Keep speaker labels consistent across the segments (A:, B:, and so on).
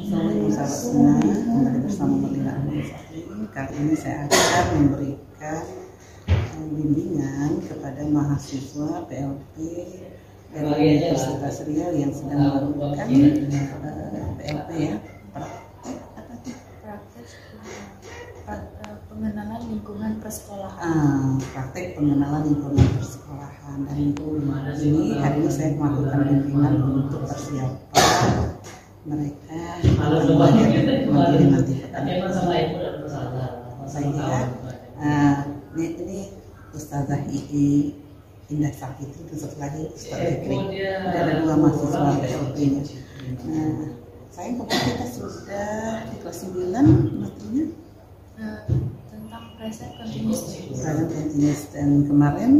A: Assalamualaikum sahabat semua, kembali bersama Melina Al-Masari. Kali ini saya akan memberikan bimbingan kepada mahasiswa PLP dari Universitas Riau yang sedang melakukan PLP ya,
B: pengenalan lingkungan persekolahan.
A: Praktek pengenalan lingkungan persekolahan. Dan ini hari ini saya melakukan bimbingan untuk persiapan mereka mandiri nanti. Ini Ustazah I'i Indah Sakiti, terus lagi Ustazah Fikri. Ada dua mahasiswa PLP-nya. Saya kemarin kita sudah di kelas 9 materinya
B: Tentang present continuous
A: dan kemarin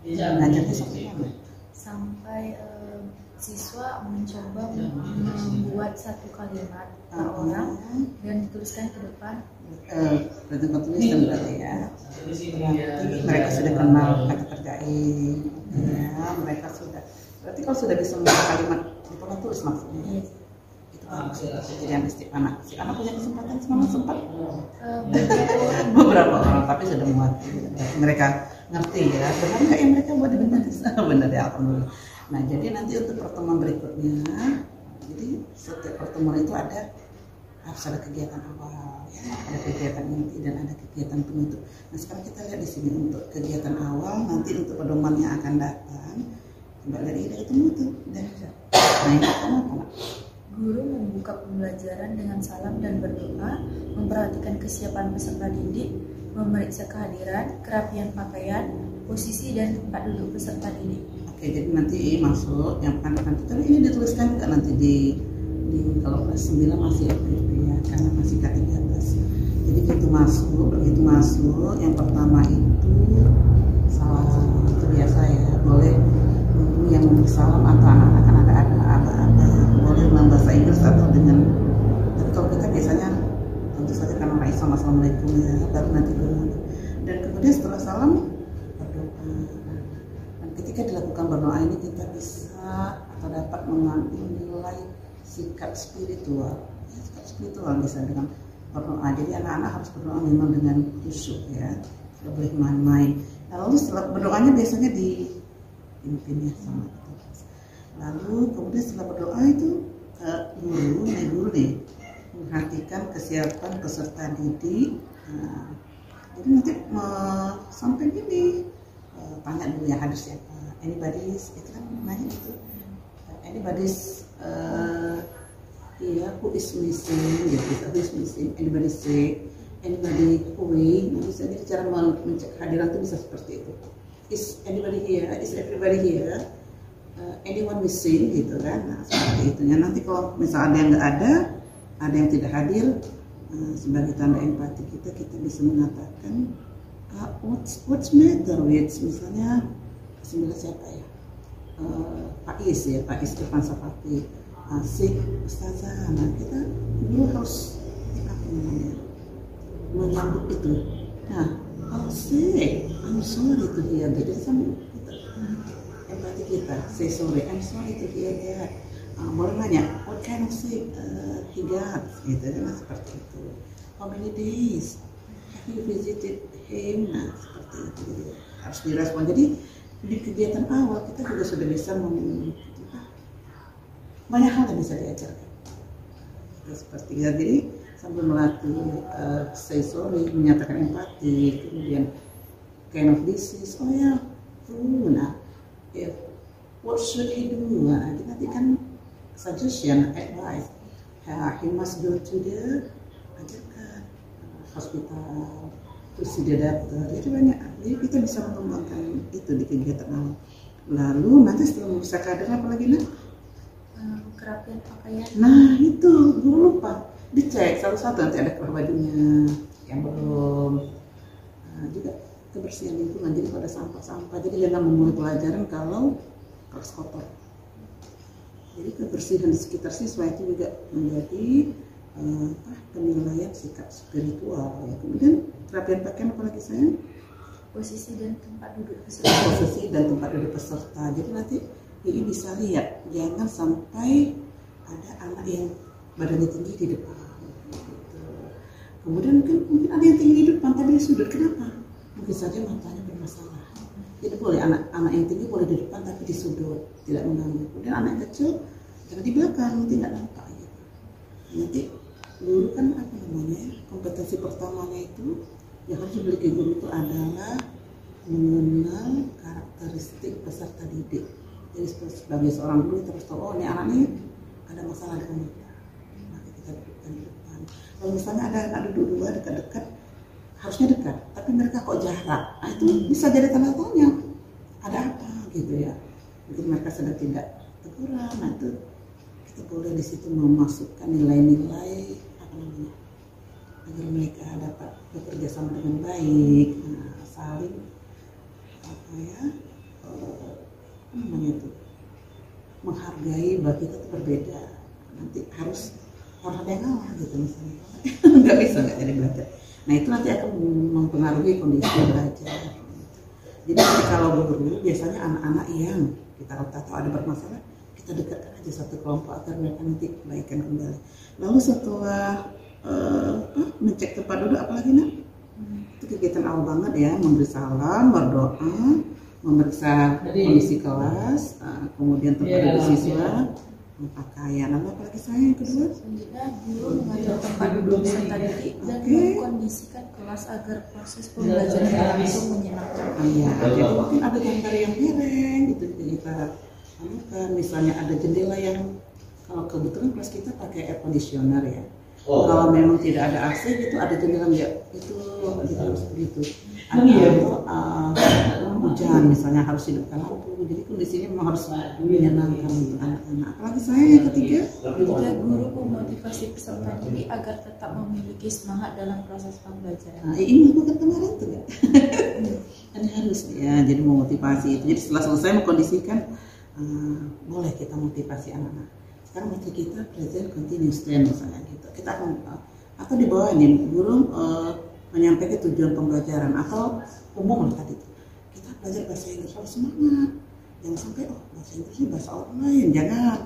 A: ngajarnya sampai mana?
B: Sampai siswa mencoba membuat satu kalimat per orang dan dituliskan ke depan.
A: Present continuous dan berarti ya. Berarti mereka sudah kenal kata kerjain, ya mereka sudah. Berarti kalau sudah bisa membuat kalimat itu kan tulis maksudnya. Jadi anak si anak punya kesempatan semalam sempat beberapa orang tapi sudah muat, mereka ngerti ya benar nggak ya mereka buat dibentuk benar ya alhamdulillah. Nah jadi nanti untuk pertemuan berikutnya, jadi setiap pertemuan itu harus ada kegiatan awal ya, ada kegiatan inti dan ada kegiatan penutup. Nah sekarang kita lihat di sini untuk kegiatan awal, nanti untuk pedoman yang akan datang coba dari ide ketemu tuh dan nah ini apa?
B: Guru membuka pembelajaran dengan salam dan berdoa, memperhatikan kesiapan peserta didik, memeriksa kehadiran, kerapian pakaian, posisi dan tempat duduk peserta didik.
A: Oke, jadi nanti masuk yang nanti kan ini dituliskan nggak nanti di kalau kelas 9 masih FPP ya, karena masih K13. Jadi begitu masuk yang pertama itu salam, itu biasa ya, boleh yang memberi salam atau anak-anak kan ada boleh dengan bahasa Inggris atau dengan, tapi kalau kita biasanya tentu saja karena orang Islam assalamualaikum ya, baru nanti dulu. Dan kemudian setelah salam berdoa. Dan ketika dilakukan berdoa ini kita bisa atau dapat mengambil nilai sikap spiritual bisa dengan berdoa. Jadi anak-anak harus berdoa memang dengan khusyuk ya, tidak boleh main-main. Nah, lalu setelah berdoanya biasanya dipimpin ya sama kita. Lalu kemudian setelah berdoa itu guru nih memperhatikan kesiapan peserta didik. Nah, jadi nanti sampai gini tanya dulu ya hadir siapa, anybody's itu kan nanya gitu, anybody's who is missing gitu, who is missing, anybody sick, anybody going. Bisa jadi cara mencek hadiran itu bisa seperti itu. Is anybody here? Is everybody here? Anyone missing gitu kan? Nah, seperti itu ya. Nanti kalau misalnya ada yang nggak ada yang tidak hadir, sebagai tanda empati kita bisa mengatakan what's matter with, misalnya sebenarnya siapa ya, Pak Is Irfan Safati, Sik Ustazah. Nah kita dulu harus menyambut itu. Nah Sik, I'm sorry to hear that. Jadi sama empati kita, say sorry, I'm sorry to hear that. Boleh nanya, what kind of sick he got, gitu kan, seperti itu. How many days have you visited him? Nah, seperti itu. Jadi, harus direspon. Jadi di kegiatan awal kita juga sudah bisa banyak hal yang bisa diajarkan. Seperti itu. Jadi sambil melatih say sorry, menyatakan empati, kemudian kind of disease, oh ya, nah, what should he do? Nah, nanti kan suggestion, advice. He must go to the hospital, terus dia dokter. Jadi banyak. Jadi kita bisa mengembangkan itu di kegiatan awal. Lalu nanti setelah bisa kader apa lagi nih?
B: Kerapian pakaian.
A: Nah itu guru lupa dicek satu-satu, nanti ada keluar bajunya yang belum. Nah, juga kebersihan lingkungan. Jadi pada sampah-sampah. Jadi jangan memulai pelajaran kalau kelas kotor. Jadi kebersihan di sekitar siswa itu juga menjadi penilaian sikap spiritual ya. Kemudian kerapian pakaian apalagi sayang?
B: Posisi dan tempat duduk peserta.
A: Jadi nanti ini bisa lihat, jangan sampai ada anak yang badannya tinggi di depan. Gitu. Kemudian mungkin ada yang tinggi di depan tapi di sudut. Kenapa? Mungkin saja matanya bermasalah. Jadi boleh anak yang tinggi boleh di depan tapi di sudut, tidak mengganggu. Kemudian anak yang kecil jangan di belakang, tidak nampak. Gitu. Nanti guru kan kompetensi pertamanya itu yang harus dimiliki guru itu adalah mengenal karakteristik peserta didik. Jadi sebagai seorang guru kita harus tahu, oh ini anak ini ada masalah dengan kita, maka kita dudukkan di depan. Kalau misalnya ada anak duduk dua dekat-dekat, harusnya dekat, tapi mereka kok jarak, nah itu bisa jadi tanda tanya, ada apa gitu ya. Mungkin mereka sedang tidak teguran, nah itu kita boleh di situ memasukkan nilai-nilai agar mereka dapat bekerja sama dengan baik, saling menghargai bahwa kita itu berbeda. Nanti harus ada yang ngalah gitu misalnya, nggak bisa nggak jadi belajar. Nah itu nanti akan mempengaruhi kondisi belajar. Jadi kalau guru biasanya anak-anak yang kita tahu ada bermasalah, kita dekatkan aja satu kelompok agar mereka nanti kebaikan kembali. Lalu setelah mencek tempat duduk, apalagi nak? Itu kegiatan awal banget ya, memberi salam, berdoa, memeriksa kondisi kelas, kemudian tempat duduk siswa, pakaian. Lalu apalagi saya yang kedua?
B: Selanjutnya guru mengatur tempat duduk peserta didik dan mengkondisikan kelas agar proses pembelajaran berlangsung menyenangkan.
A: Iya, jadi mungkin ada gambar yang miring, itu kita anukan. Misalnya ada jendela yang, kalau kebetulan kelas kita pakai air conditioner ya. Kalau memang tidak ada AC gitu, ada jendela ya itu harus begitu. Atau hujan misalnya harus hidupkan lampu. Jadi kondisinya memang harus menyenangkan untuk anak-anak. Apalagi saya yang ketiga,
B: guru memotivasi peserta didik agar tetap memiliki semangat dalam proses pembelajaran.
A: Nah, ini bukan kemarin tuh ya. Kan harus ya, jadi memotivasi itu. Jadi setelah selesai mengkondisikan, boleh kita motivasi anak-anak. Sekarang materi kita present continuous tense misalnya gitu. Kita akan atau di bawah ini guru menyampaikan tujuan pembelajaran atau umum lah tadi. Kita belajar bahasa Inggris harus semangat. Jangan sampai bahasa Inggris ini bahasa orang lain. Jangan.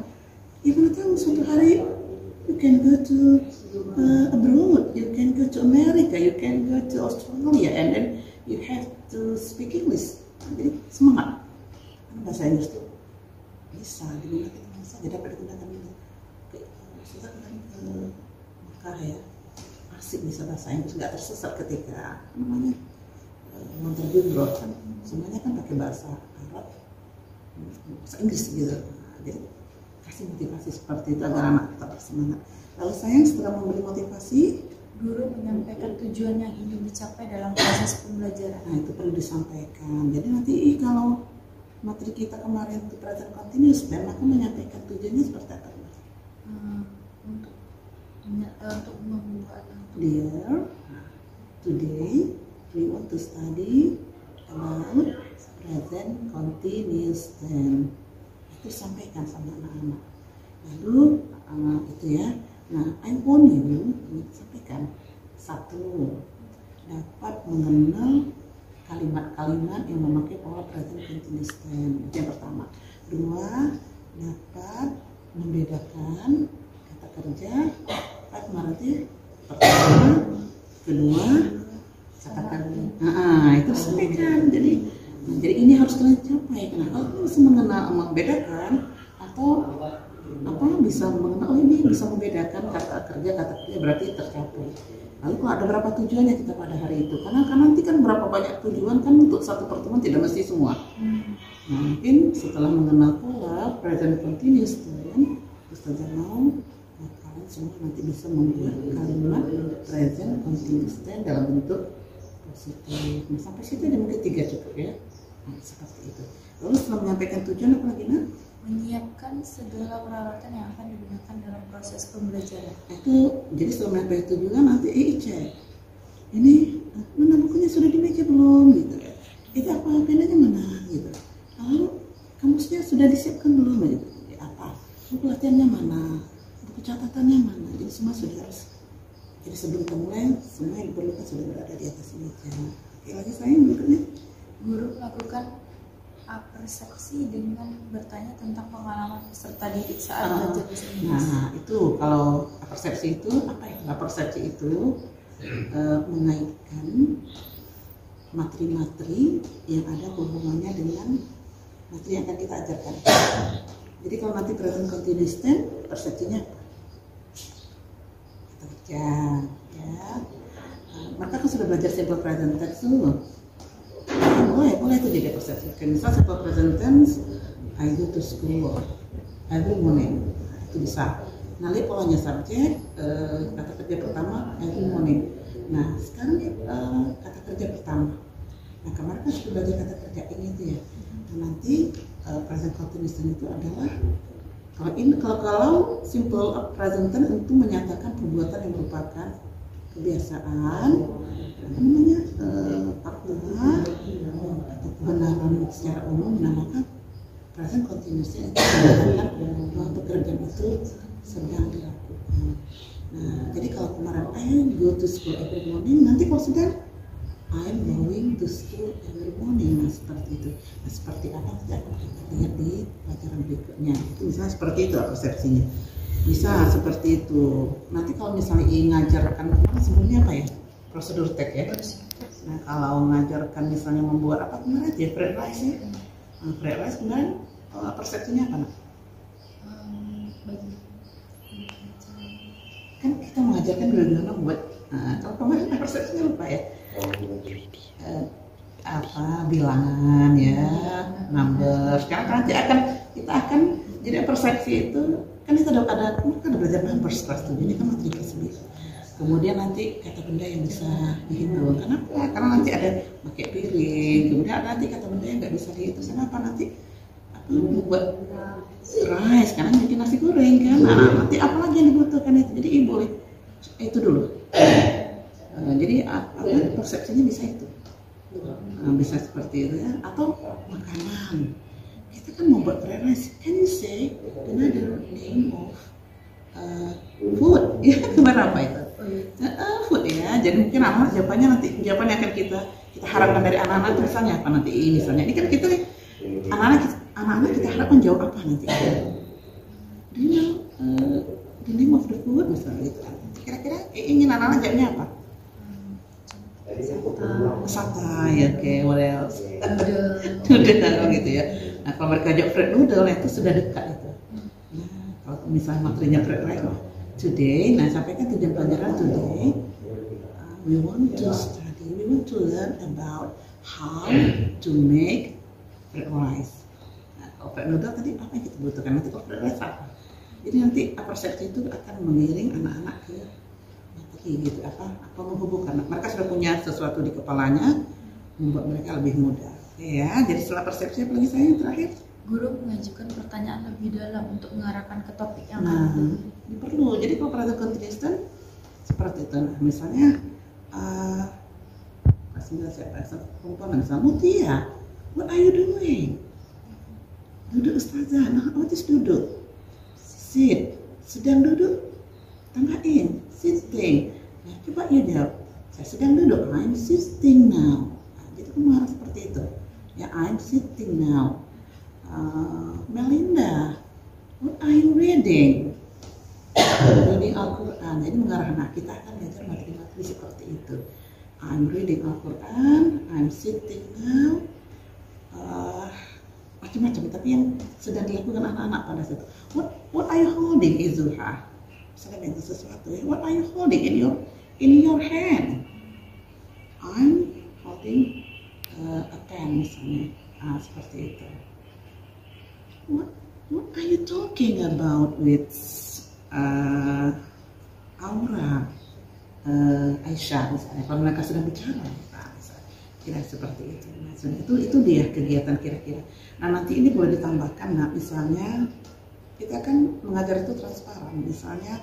A: Ya mana tahu suatu hari you can go to abroad, you can go to America, you can go to Australia, and then you have to speak English. Jadi semangat. Karena bahasa Inggris itu bisa digunakan saja, dapat digunakan itu. Kita kan ke Mekah ya, asik bisa bahasa Inggris, nggak tersesat ketika mau terjun kan semuanya kan pakai bahasa Arab, bahasa Inggris gitu. Jadi kasih motivasi seperti itu agar anak tetap bersemangat. Lalu sayang setelah memberi motivasi,
B: guru menyampaikan tujuan yang ingin dicapai dalam proses pembelajaran.
A: Nah itu perlu disampaikan. Jadi nanti kalau materi kita kemarin itu present continuous, dan maka menyampaikan tujuannya seperti apa?
B: Untuk membuat
A: Dear, today we want to study about present continuous tense. Itu sampaikan sama anak-anak. Lalu itu ya. Nah, I want you sampaikan. Satu, dapat mengenal kalimat-kalimat yang memakai pola present continuous tense. Itu yang pertama. Dua, dapat membedakan kata kerja. Berarti pertama, kedua, kata kerja. Itu sampaikan. Jadi ini harus kalian capai. Nah, kalau bisa membedakan atau bisa mengenal, ini bisa membedakan kata kerja berarti tercapai. Lalu kalau ada berapa tujuannya kita pada hari itu, karena nanti kan berapa banyak tujuan kan untuk satu pertemuan, tidak mesti semua. Nah, mungkin setelah mengenal pola present continuous tense, Ustazah mau kalian semua nanti bisa membuat kalimat present continuous tense dalam bentuk positif. Nah, sampai situ ada mungkin 3 cukup ya. Nah, seperti itu. Lalu setelah menyampaikan tujuan apa lagi nak?
B: Menyiapkan segala peralatan yang akan digunakan dalam proses pembelajaran.
A: Itu jadi setelah menyampaikan tujuan nanti cek. Ini mana bukunya sudah di meja belum gitu ya. Itu apa penanya mana gitu. Lalu kamusnya sudah disiapkan belum gitu. Apa? Buku latihannya mana? Buku catatannya mana? Jadi semua sudah harus. Jadi sebelum mulai semua yang diperlukan sudah berada di atas meja. Oke, lagi saya berikutnya.
B: Guru melakukan persepsi dengan bertanya tentang pengalaman peserta didik saat belajar bahasa Inggris.
A: Nah, itu kalau persepsi itu apa ya? Persepsi itu mengaitkan materi-materi yang ada hubungannya dengan materi yang akan kita ajarkan. Jadi kalau nanti present continuous tense, persepsinya apa? Kata kerja, ya. Maka kalau sudah belajar simple present tense dulu, boleh itu jadi persepsi. Misal simple present tense, I go to school every morning, itu bisa. Nanti polanya subjek, kata kerja pertama every morning. Nah sekarang kata kerja pertama. Nah kemarin kan sudah belajar kata kerja ini tuh ya. Nah, nanti present continuous tense itu adalah kalau simple present tense itu menyatakan perbuatan yang merupakan kebiasaan, atau kebenaran secara umum. Nah maka present continuous tense itu menyatakan bahwa pekerjaan itu sedang dilakukan. Nah jadi kalau kemarin I go to school every morning, nanti kalau sudah I'm going to school every morning. Nah seperti itu. Nah seperti apa kita akan lihat di pelajaran berikutnya. Itu misalnya seperti itu persepsinya. Bisa seperti itu. Nanti kalau misalnya ngajarkan sebelumnya apa ya? Prosedur tag ya. Nah kalau ngajarkan misalnya membuat apa kemarin ya, fried rice ya. Nah, fried rice kemarin persepsinya apa nak? Kan kita mengajarkan bagaimana buat. Nah, kalau kemarin persepsinya lupa ya. Apa bilangan ya, number. Sekarang nanti kita akan jadi persepsi itu kan kita ada belajar numbers kelas 7, ini kan materi kelas 9. Kemudian nanti kata benda yang bisa dihitung. Kenapa? Karena nanti ada pakai piring. Kemudian ada nanti kata benda yang nggak bisa dihitung. Kenapa? Nanti buat rice, karena bikin nasi goreng kan. Nah, nanti apa lagi yang dibutuhkan itu? Jadi ibu itu dulu. Jadi persepsinya bisa itu. Bisa seperti itu ya. Atau makanan. Kita kan mau buat fried rice. Can you say another name of food? Ya kemarin apa itu? Food ya. Jadi mungkin anak jawabannya nanti jawaban yang akan kita harapkan dari anak-anak itu misalnya apa nanti misalnya. Ini kan kita anak-anak kita harapkan jawab apa nanti? Do you know the name of the food misalnya gitu. Kira-kira ingin anak-anak jawabnya apa? Satay, oke, what else? Noodle gitu ya. Nah kalau mereka jawab fried noodle itu sudah dekat itu. Nah kalau misalnya materinya fried rice, today, nah sampaikan tujuan pelajaran today, we want to learn about how to make fried rice. Nah kalau fried noodle tadi apa yang kita butuhkan? Nanti kalau fried rice apa? Jadi nanti persepsi itu akan mengiring anak-anak ke gitu apa menghubungkan. Mereka sudah punya sesuatu di kepalanya, membuat mereka lebih mudah. Ya, jadi setelah persepsi apalagi saya yang terakhir.
B: Guru mengajukan pertanyaan lebih dalam untuk mengarahkan ke topik yang
A: ini perlu. Jadi kalau present continuous tense seperti itu. Nah, misalnya perempuan misalnya Mutia, what are you doing? Duduk ustazah. Nah, what is duduk? Sit. Sedang duduk. Tambahin. Sitting. Nah, coba you jawab. Saya sedang duduk. I'm sitting now. Nah, jadi kamu harus seperti itu. Ya, I'm sitting now. Melinda, what are you reading? Reading Al-Quran. Jadi mengarah anak kita akan belajar materi-materi seperti itu. I'm reading Al-Quran. I'm sitting now. Macam-macam. Tapi yang sedang dilakukan anak-anak pada saat itu. What are you holding, Izuha? Misalnya itu sesuatu ya. What are you holding in your hand? I'm holding a pen misalnya. Seperti itu. What are you talking about with Aura, Aisyah misalnya? Kalau mereka sedang bicara, kira seperti itu. Nah, itu dia kegiatan kira-kira. Nah nanti ini boleh ditambahkan. Nah misalnya kita kan mengajar itu transparan. Misalnya,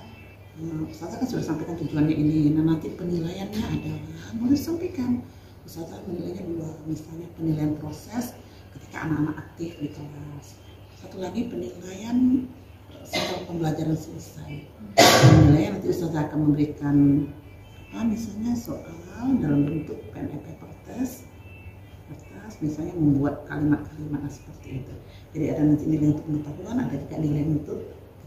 A: Ustazah kan sudah sampaikan tujuannya ini. Nah nanti penilaiannya adalah boleh disampaikan. Ustazah penilaiannya 2. Misalnya penilaian proses ketika anak-anak aktif di kelas. Satu lagi penilaian setelah pembelajaran selesai. Penilaian nanti Ustazah akan memberikan misalnya soal dalam bentuk pen and paper test. kertas, misalnya membuat kalimat-kalimat seperti itu. Jadi ada nanti nilai untuk pengetahuan, ada juga nilai untuk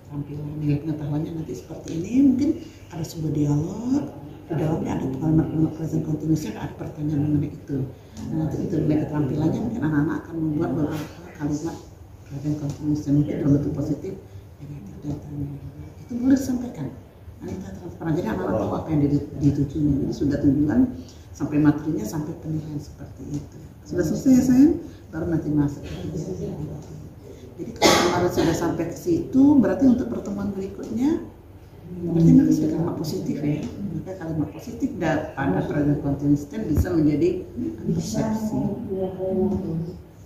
A: keterampilan. Nilai pengetahuannya nanti seperti ini, mungkin ada sebuah dialog, di dalamnya ada kalimat-kalimat present continuous, ada pertanyaan mengenai itu. Nah, nanti untuk nilai keterampilannya mungkin anak-anak akan membuat beberapa kalimat present continuous mungkin dalam bentuk positif, negatif, dan tanya. Itu boleh disampaikan. Nah, kita transparan, jadi anak-anak tahu apa yang dituju. Jadi sudah tujuan sampai materinya, sampai penilaian seperti itu. Sudah selesai ya sayang? Baru nanti masuk. Jadi kalau kemarin sudah sampai ke situ, berarti untuk pertemuan berikutnya, berarti mereka sudah kalimat positif ya. Maka kalimat positif pada present continuous tense bisa menjadi persepsi.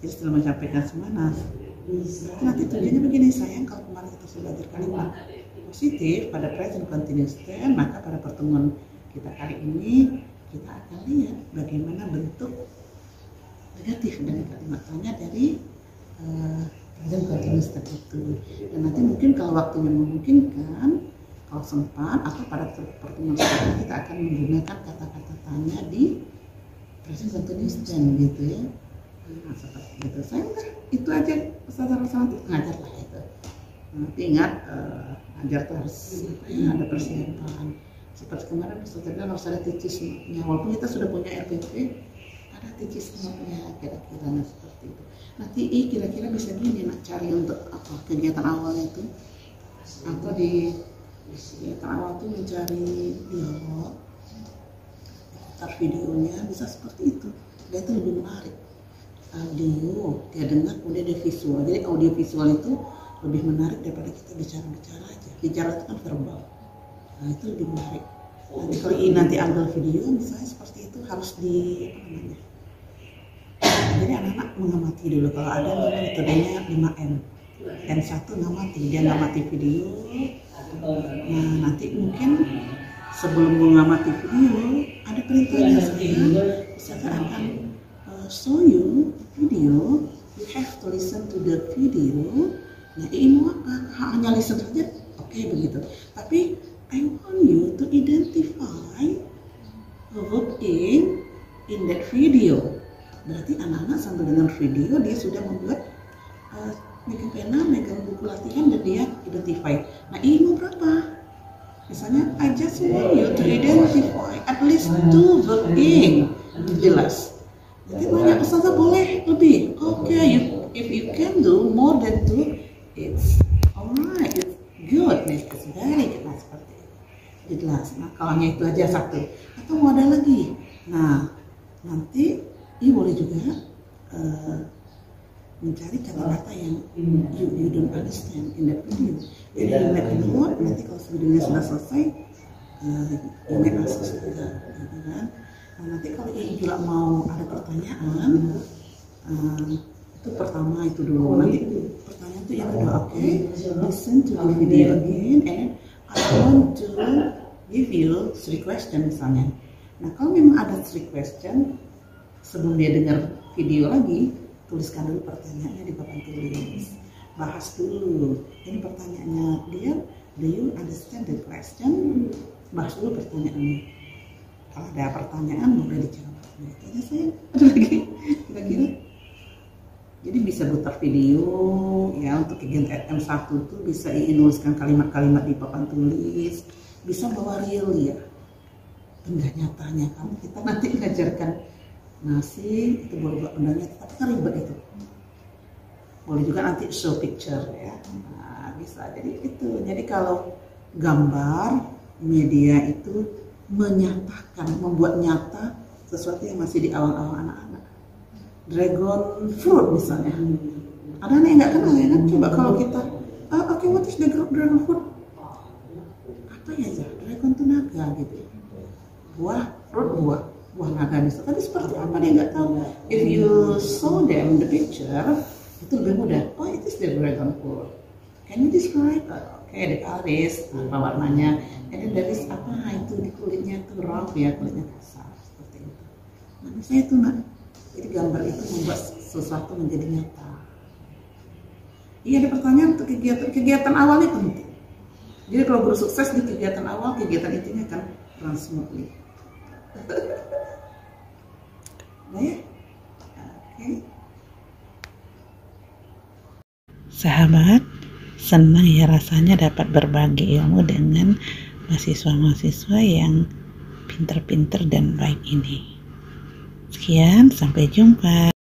A: Jadi setelah menyampaikan semua, nanti tujuannya begini sayang, kalau kemarin kita sudah belajar kalimat positif pada present continuous tense, maka pada pertemuan kita kali ini kita akan lihat bagaimana bentuk negatif dari kalimat tanya dari present continuous tense itu. Dan nanti mungkin kalau waktunya memungkinkan, kalau sempat atau pada pertemuan selanjutnya kita akan menggunakan kata-kata tanya di present continuous tense gitu ya. Nah, seperti itu. Saya udah itu aja pesan-pesan itu ngajar lah itu. Nanti ingat ngajar tuh harus ada persiapan. Seperti kemarin Ustaz bilang harus ada teaching note-nya. Walaupun kita sudah punya RPP, ada teaching note-nya kira-kira seperti itu. Nanti kira-kira bisa gini nak cari untuk apa kegiatan awalnya itu, atau di kegiatan awal tuh mencari dialog, putar videonya bisa seperti itu. Dan itu lebih menarik. Audio dia dengar, kemudian dia visual. Jadi audio visual itu lebih menarik daripada kita bicara-bicara aja. Bicara itu kan verbal. Nah itu lebih menarik. Nanti kalau nanti ambil video misalnya seperti itu harus di apa namanya? Jadi anak-anak mengamati dulu. Kalau ada metodenya 5M. M1 ngamati, dia ngamati video. Nah nanti mungkin sebelum mengamati video ada perintahnya saya misalkan akan show you video, you have to listen to the video. Nah ini mau apa? Hanya listen saja, oke begitu. Tapi I want you to identify a verb in that video. Berarti anak-anak sambil dengar video dia sudah membuat megang pena, megang buku latihan dan dia identify. Nah ini mau berapa? Misalnya I just want you to identify at least 2 verb in. Jelas. Jadi banyak Ustazah boleh lebih. Oke, if you can do more than 2, it's alright, it's good, it's very good. Nah seperti itu. Jelas. Nah kalau hanya itu aja satu, atau mau ada lagi. Nah nanti ini boleh juga mencari kata-kata yang you don't understand in that video. Jadi you make a note, nanti kalau videonya sudah selesai, you make a juga, gitu kan. Nah, nanti kalau ibu juga mau ada pertanyaan, itu pertama itu dulu. Nanti pertanyaan itu yang kedua, oke, listen to the video again, and I want to give you 3 question misalnya. Nah kalau memang ada 3 question, sebelum dia dengar video lagi, tuliskan dulu pertanyaannya di papan tulis. Bahas dulu. Ini pertanyaannya dia, do you understand the question? Bahas dulu pertanyaannya. Kalau ada pertanyaan boleh dijawab. Nah, itu aja saya. Ada lagi kira-kira. Jadi bisa putar video ya untuk kegiatan M1 itu bisa menuliskan kalimat-kalimat di papan tulis. Bisa bawa real ya. Benda nyatanya kamu kita nanti ngajarkan nasi itu boleh buat benda nyata tapi kan ribet itu. Boleh juga nanti show picture ya. Nah, bisa. Jadi itu. Jadi kalau gambar media itu menyatakan, membuat nyata sesuatu yang masih di awal-awal anak-anak. Dragon fruit misalnya. Ada anak yang nggak kenal ya kan? Coba kalau kita, oke, what is the dragon fruit? Apa ya? Dragon itu naga gitu. Buah, fruit buah naga bisa. Tapi seperti apa dia nggak tahu. If you saw them the picture, itu lebih mudah. Oh, it is the dragon fruit. Can you describe? Oke, the colors, apa warnanya? Jadi dari apa itu di kulitnya itu rough ya, kulitnya kasar seperti itu. Nah, misalnya itu nak. Jadi gambar itu membuat sesuatu menjadi nyata. Iya, ada pertanyaan untuk kegiatan awalnya penting. Jadi kalau guru sukses di kegiatan awal, kegiatan intinya akan run smoothly. Nah ya, Sahabat, senang ya rasanya dapat berbagi ilmu dengan mahasiswa-mahasiswa yang pinter-pinter dan baik ini. Sekian, sampai jumpa.